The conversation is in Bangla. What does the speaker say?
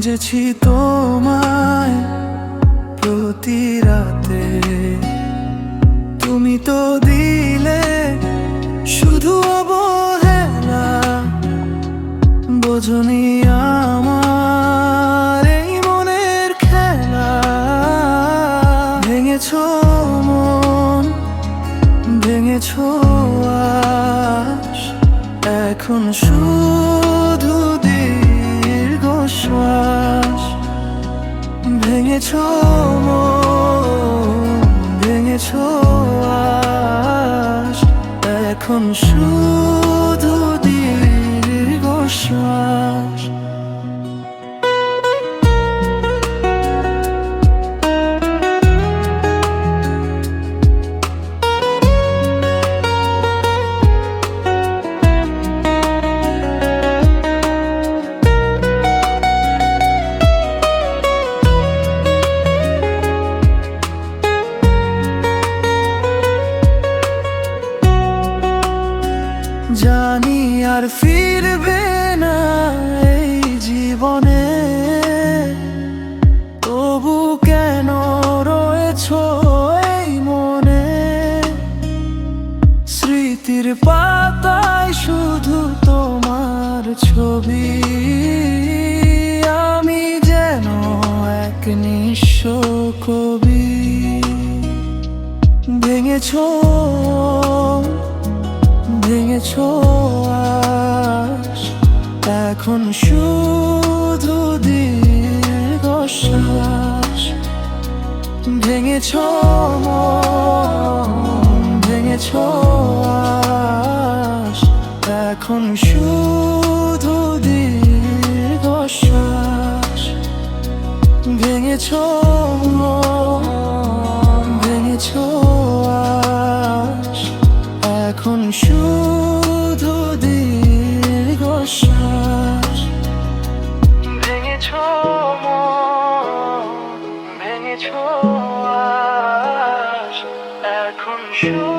খুঁজেছি তোমায় প্রতি রাতে, তুমি তো দিলে শুধু অবহেলা। বোঝনি আমার এই মনের খেলা, ভেঙেছো মন, ভেঙেছো আশ, এখন শুধু দীর্ঘশ্বাস। ভেঙেছো মন, ভেঙেছো আশ, এখন শুধু দীর্ঘশ্বাস। জানি আর ফিরবে না এই জীবনে, তবু কেন রয়েছো এই মনে। স্মৃতির পাতায় শুধু তোমার ছবি, আমি যেন এক নিঃস্ব কবি। ভেঙেছো, ভেঙেছো আশ, এখন শুধু দীর্ঘশ্বাস। ভেঙেছো মন, ভেঙেছো আশ, এখন শুধু দীর্ঘশ্বাস। ভেঙেছো মন, ভেঙেছো আশ, এখন শুধু দীর্ঘশ্বাস। ভেঙেছো মন, ভেঙেছো আশ, এখন শুধু